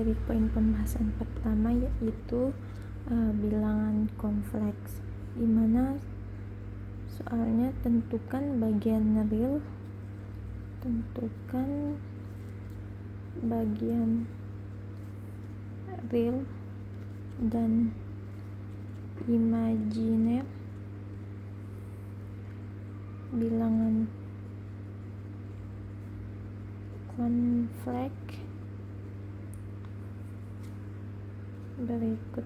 dari poin pembahasan pertama, yaitu bilangan kompleks, dimana soalnya tentukan bagian real dan imajiner bilangan kompleks berikut.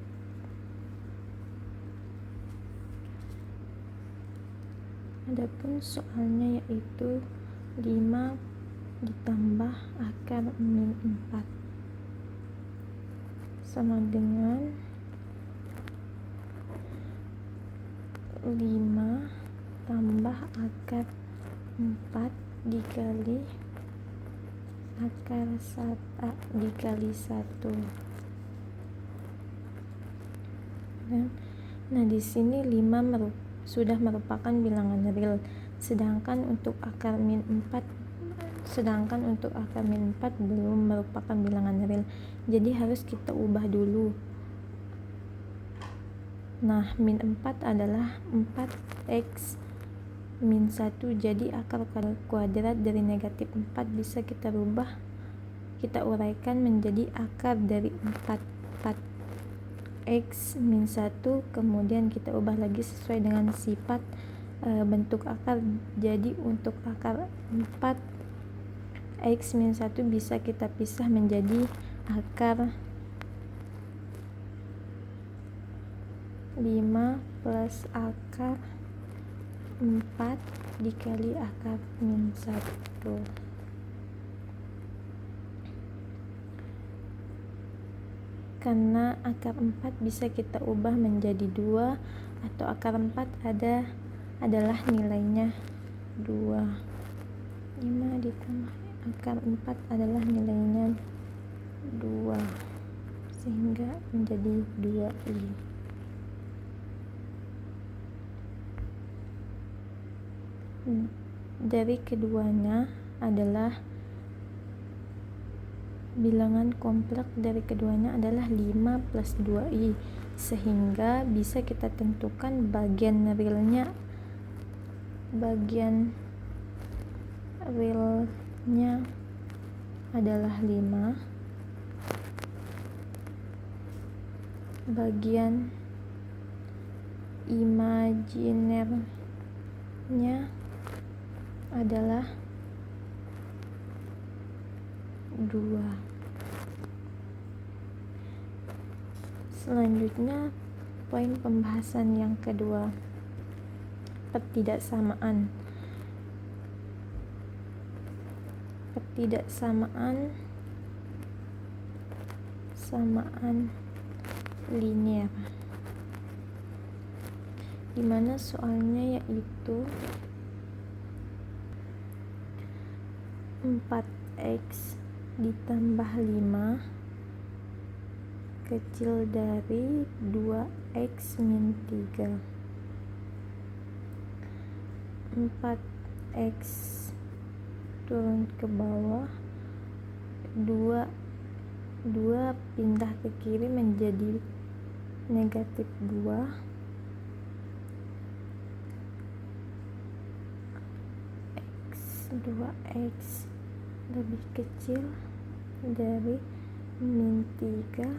Adapun soalnya yaitu 5 ditambah akar min 4 sama dengan 5 tambah akar 4 dikali akar dikali 1. Nah, di sini 5 sudah merupakan bilangan real, sedangkan untuk akar min 4 belum merupakan bilangan real. Jadi harus kita ubah dulu. Nah, min 4 adalah 4x min 1, jadi akar kuadrat dari negatif 4 bisa kita uraikan menjadi akar dari 4x min 1, kemudian kita ubah lagi sesuai dengan sifat bentuk akar. Jadi untuk akar 4x min 1 bisa kita pisah menjadi akar 5 plus akar 4 dikali akar min 1. Karena akar 4 bisa kita ubah menjadi 2, atau akar 4 adalah nilainya 2. 5 ditambah akar 4 adalah nilainya 2, sehingga menjadi 2i. Dari keduanya adalah bilangan kompleks dari keduanya adalah 5 plus 2i, sehingga bisa kita tentukan bagian realnya adalah 5, bagian imajinernya adalah 2. Selanjutnya, poin pembahasan yang kedua, pertidaksamaan linear, dimana soalnya yaitu 4x ditambah 5 kecil dari 2x min 3. 4x turun ke bawah, 2 pindah ke kiri menjadi negatif 2. X 2x lebih kecil dari min 3.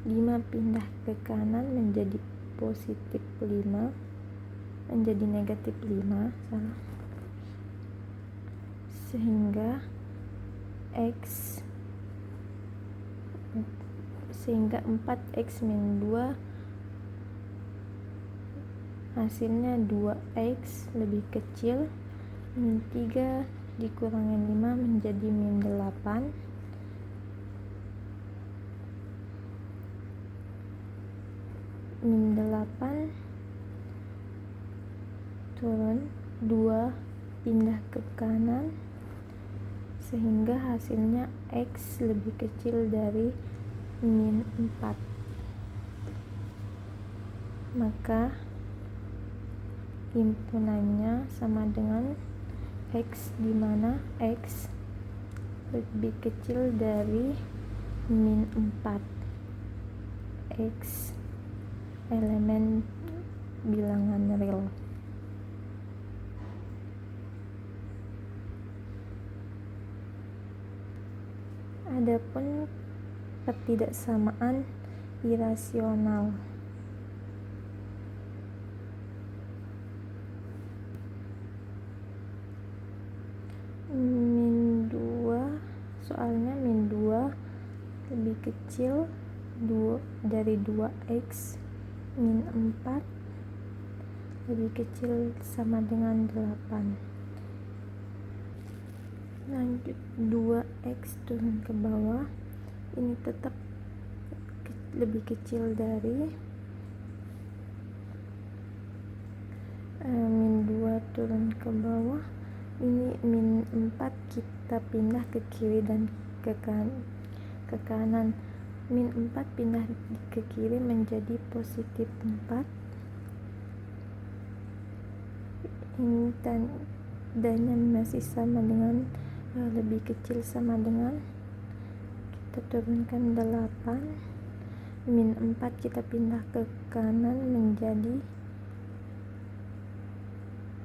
5 pindah ke kanan menjadi positif 5, menjadi negatif 5, sehingga 4x min 2 hasilnya 2x lebih kecil, min 3 dikurangin 5 menjadi min 8. Min 8 turun 2 pindah ke kanan, sehingga hasilnya x lebih kecil dari min 4. Maka himpunannya sama dengan x, di mana x lebih kecil dari min 4 X elemen bilangan real. Adapun ketidaksamaan irasional, min 2, soalnya min 2 lebih kecil dari 2x, min 4 lebih kecil sama dengan 8. Lanjut 2x turun ke bawah, ini tetap lebih kecil dari min 2 turun ke bawah, ini min 4 kita pindah ke kiri dan ke kanan. Min 4 pindah ke kiri menjadi positif 4. Ini tandanya masih sama dengan lebih kecil sama dengan, kita turunkan 8. Min 4 kita pindah ke kanan menjadi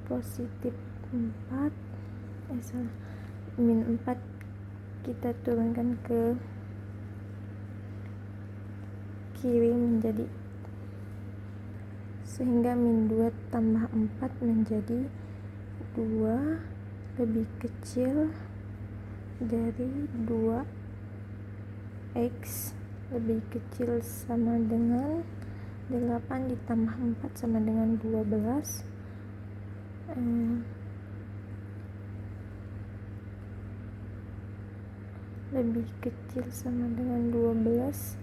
positif 4. Min 4 kita turunkan ke kiri menjadi, sehingga min 2 tambah 4 menjadi 2 lebih kecil dari 2x lebih kecil sama dengan 8 ditambah 4 sama dengan 12. Lebih kecil sama dengan 12.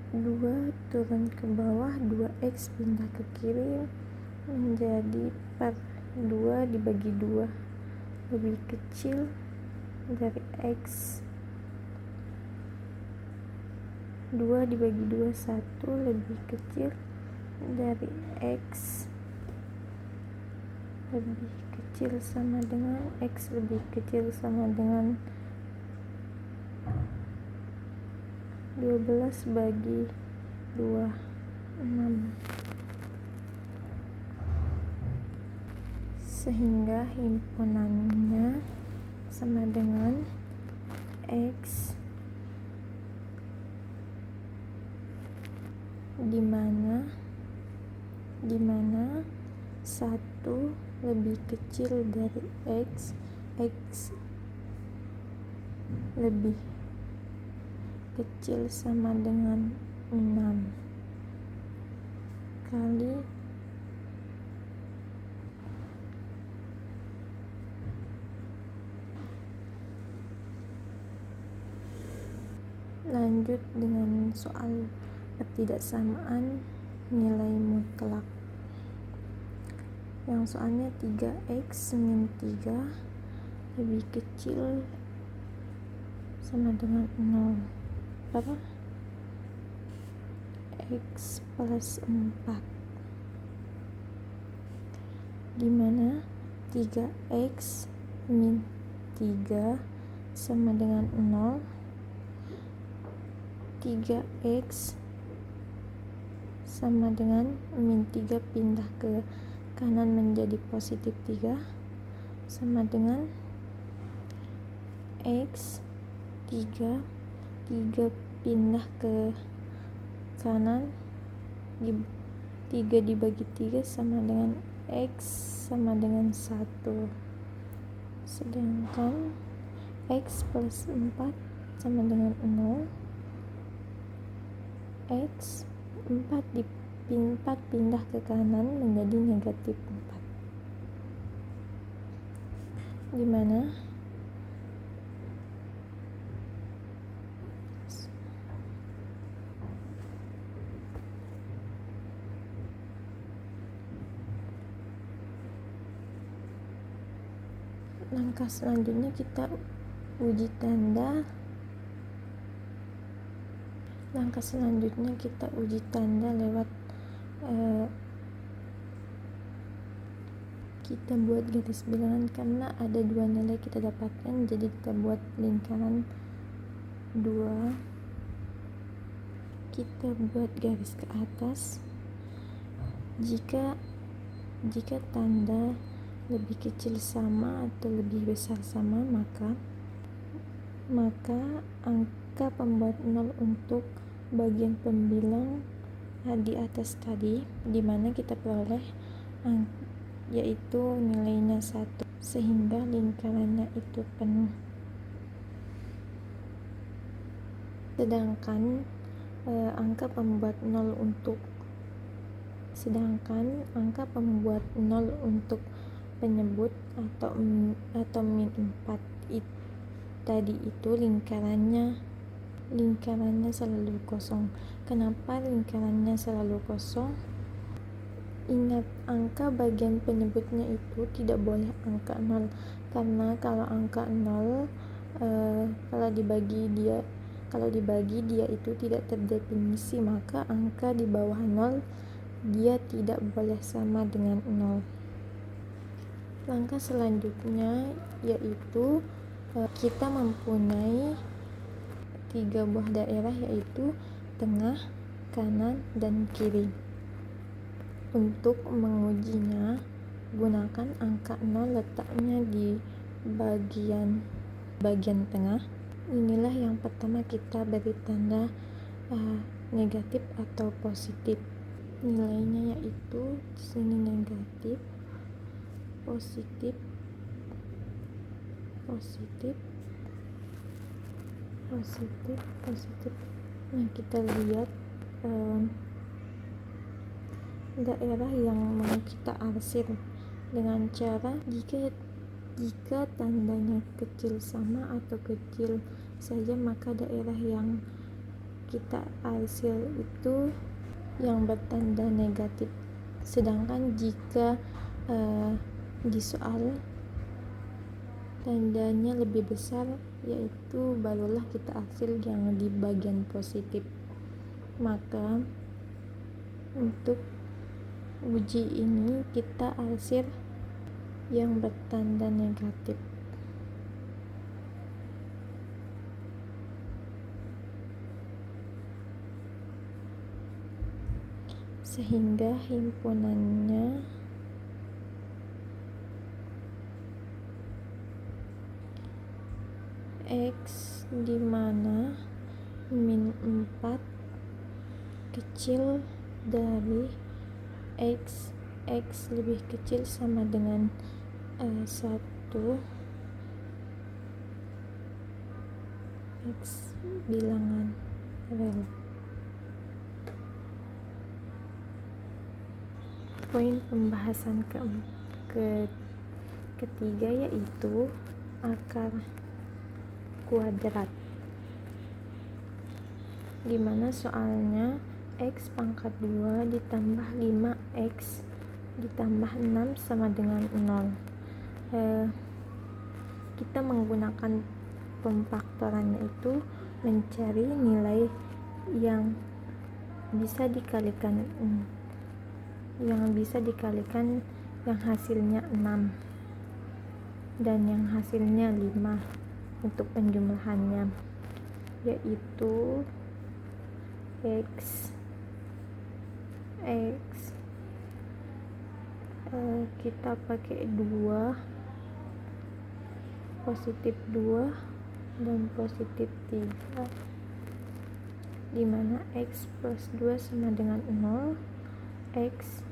Dua turun ke bawah, 2x pindah ke kiri menjadi 2 dibagi 2 lebih kecil dari x. 2 dibagi 2 1 lebih kecil dari x lebih kecil sama dengan x lebih kecil sama dengan 12 bagi 2 6, sehingga himpunannya sama dengan x, dimana 1 lebih kecil dari x lebih kecil sama dengan 6 kali lanjut dengan soal ketidaksamaan nilai mutlak. Yang soalnya 3x min 3 lebih kecil sama dengan 0. Berapa? X plus 4, dimana 3x min 3 sama dengan 0. 3x sama dengan min 3 pindah ke kanan menjadi positif 3 sama dengan x 3 pindah ke kanan 3 dibagi 3 sama dengan x sama dengan 1, sedangkan x plus 4 sama dengan 0. X 4 pindah ke kanan menjadi negatif 4, dimana langkah selanjutnya kita uji tanda. Langkah selanjutnya kita uji tanda lewat kita buat garis bilangan karena ada dua nilai kita dapatkan, jadi kita buat lingkaran 2, kita buat garis ke atas. Jika tanda lebih kecil sama atau lebih besar sama, maka angka pembuat 0 untuk bagian pembilang di atas tadi, di mana kita peroleh yaitu nilainya 1, sehingga lingkarannya itu penuh. Sedangkan angka pembuat 0 untuk penyebut atau min 4 tadi itu lingkarannya selalu kosong. Kenapa lingkarannya selalu kosong? Ingat, angka bagian penyebutnya itu tidak boleh angka 0, karena kalau angka 0 kalau dibagi dia itu tidak terdefinisi, maka angka di bawah 0 dia tidak boleh sama dengan 0. Langkah selanjutnya yaitu kita mempunyai 3 buah daerah, yaitu tengah, kanan, dan kiri. Untuk mengujinya, gunakan angka 0 letaknya di bagian tengah. Inilah yang pertama kita beri tanda negatif atau positif. Nilainya yaitu di sini negatif, positif. Nah, kita lihat daerah yang mau kita arsir dengan cara jika tandanya kecil sama atau kecil saja, maka daerah yang kita arsir itu yang bertanda negatif. Sedangkan jika di soal tandanya lebih besar, yaitu barulah kita arsir yang di bagian positif. Maka untuk uji ini kita arsir yang bertanda negatif. Sehingga himpunannya X, di mana min 4 kecil dari X lebih kecil sama dengan 1, X bilangan rel. Poin pembahasan ketiga yaitu akar kuadrat, dimana soalnya X pangkat 2 ditambah 5X ditambah 6 sama dengan 0. Kita menggunakan pemfaktorannya itu mencari nilai yang bisa dikalikan yang hasilnya 6 dan yang hasilnya 5 untuk penjumlahannya, yaitu X kita pakai 2, positif 2 dan positif 3, dimana X plus 2 sama dengan 0. X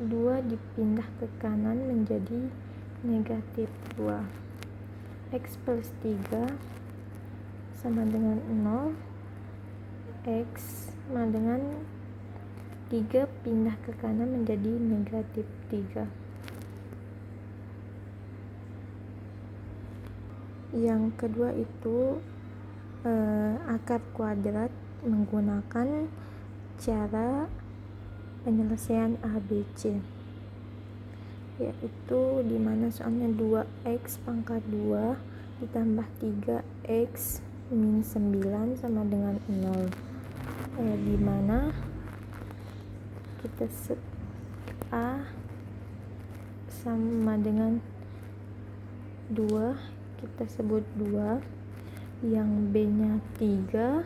2 dipindah ke kanan menjadi negatif 2. X plus 3 sama dengan 0. X sama dengan 3 pindah ke kanan menjadi negatif 3. Yang kedua itu akar kuadrat menggunakan cara penyelesaian ABC, yaitu dimana soalnya 2X pangkat 2 ditambah 3X min 9 sama dengan 0, dimana kita set A sama dengan 2, kita sebut 2, yang B nya 3,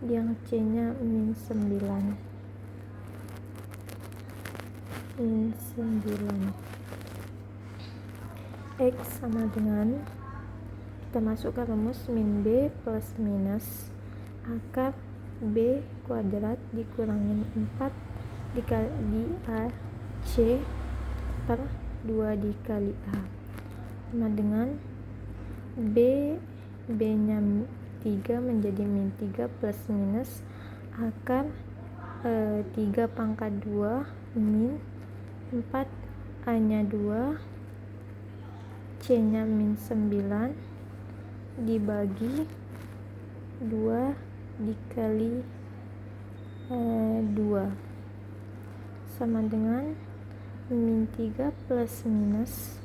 yang C nya min 9. X sama dengan, kita masukkan rumus min B plus minus akar B kuadrat dikurangin 4 dikali A C per 2 dikali A sama dengan B nya 3 menjadi min 3 plus minus akar 3 pangkat 2 min 4 A nya 2 C nya min 9 dibagi 2 dikali 2 sama dengan min 3 plus minus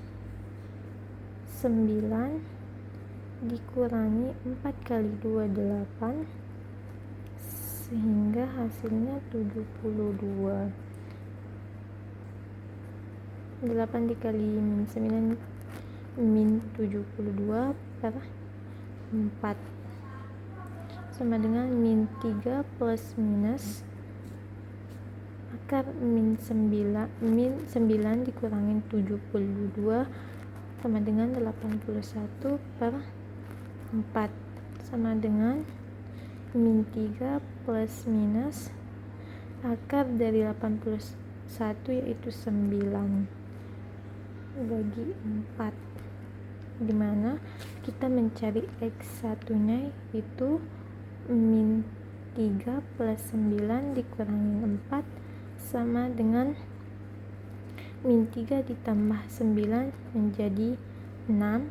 9 dikurangi 4 kali 2 8 sehingga hasilnya 72. 8 dikali min 9 min 72 per 4 sama dengan min 3 plus minus akar min 9 dikurangin 72 sama dengan 81 per 4 sama dengan min 3 plus minus akar dari 81 yaitu 9 bagi 4, dimana kita mencari X1 nya itu min 3 plus 9 dikurangi 4 sama dengan min 3 ditambah 9 menjadi 6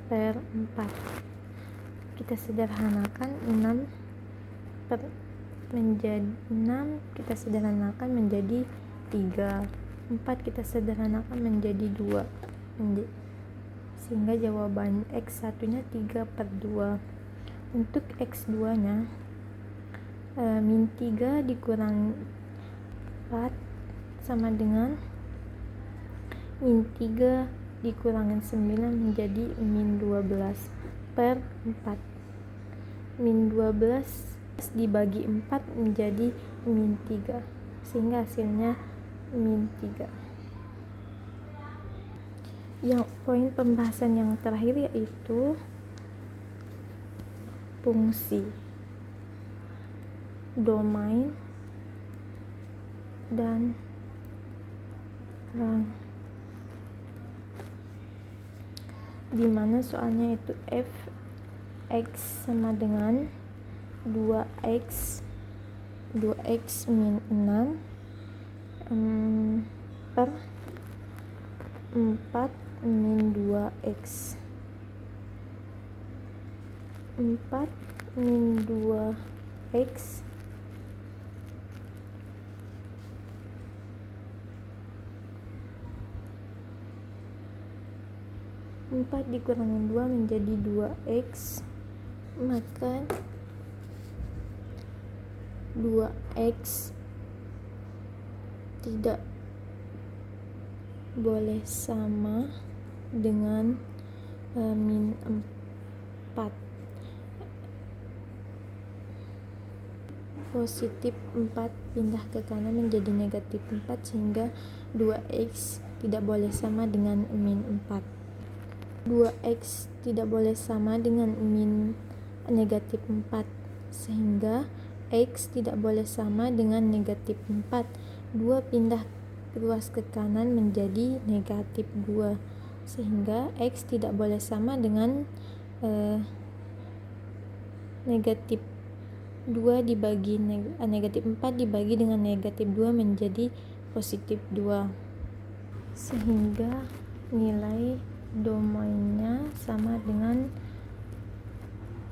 per 4. Kita sederhanakan 6 kita sederhanakan menjadi 3, 4 kita sederhanakan menjadi 2, sehingga jawaban X1 nya 3 per 2. Untuk X2 nya min 3 dikurangi 4 sama dengan min 3 dikurangi 9 menjadi min 12 per 4. Min 12 dibagi 4 menjadi min 3 sehingga hasilnya min 3. Yang poin pembahasan yang terakhir yaitu fungsi, domain, dan rang, dimana soalnya itu f(x) sama dengan 2x min 6 per 4 min 2x 4 min 2x dikurangi 2 menjadi 2x, maka 2x tidak boleh sama dengan min 4. Positif 4 pindah ke kanan menjadi negatif 4 sehingga 2x tidak boleh sama dengan min 4. 2x tidak boleh sama dengan min negatif 4 sehingga x tidak boleh sama dengan negatif 4. 2 pindah ruas ke kanan menjadi negatif 2 sehingga x tidak boleh sama dengan negatif 2 dibagi negatif 4 dibagi dengan negatif 2 menjadi positif 2 sehingga nilai domainnya sama dengan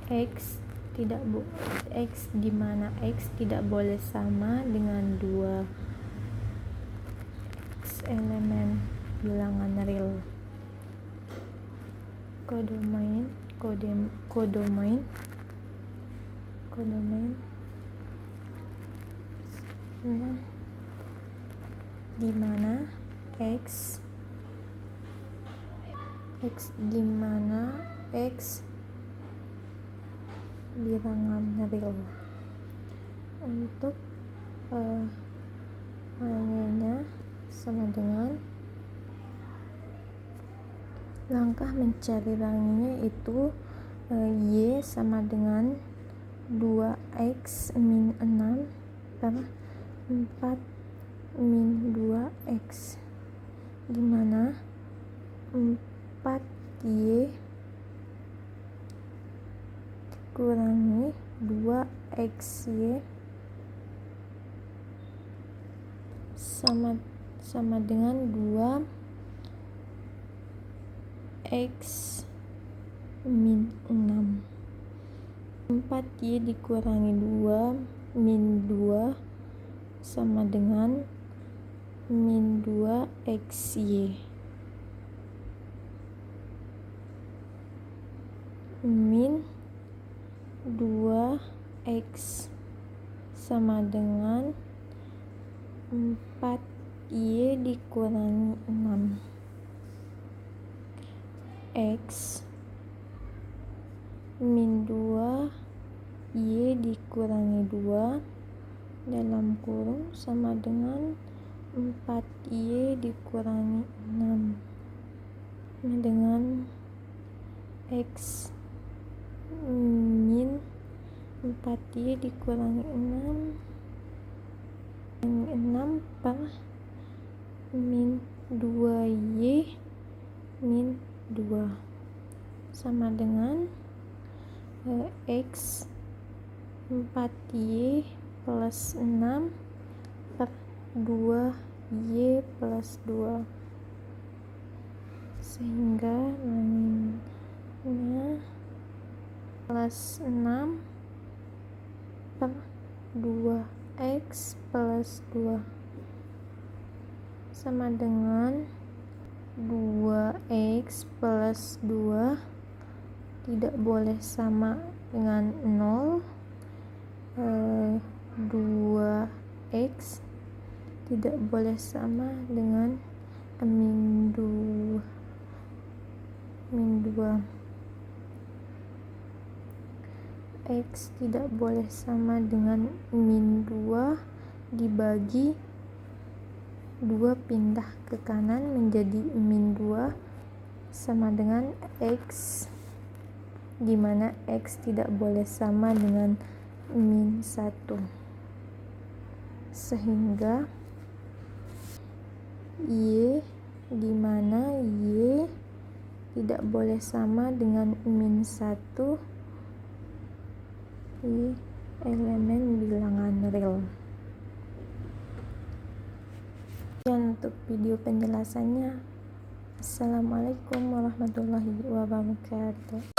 x di mana x tidak boleh sama dengan 2 x elemen bilangan real. Kodomain di mana X di mana X bilangan real. Untuk Y-nya sama dengan, langkah mencari ranginya itu Y sama dengan 2X min 6 per 4 min 2X, dimana 4Y kurangi 2XY sama dengan 2X min 6. 4Y dikurangi 2 min 2 sama dengan min 2XY. Min 2X sama dengan 4Y dikurangi 6. X min 2Y dikurangi 2 dalam kurung sama dengan 4Y dikurangi 6 dengan X min 4Y dikurangi 6 per min 2Y min 2 sama dengan X 4Y plus 6 per 2Y plus 2, sehingga ranginya plus 6 per 2X plus 2 sama dengan 2X plus 2 tidak boleh sama dengan 0, 2X tidak boleh sama dengan min 2. X tidak boleh sama dengan min 2 dibagi 2 pindah ke kanan menjadi min 2 sama dengan X, dimana X tidak boleh sama dengan min 1, sehingga Y dimana Y tidak boleh sama dengan min 1 di elemen bilangan real. Dan untuk video penjelasannya, Assalamualaikum warahmatullahi wabarakatuh.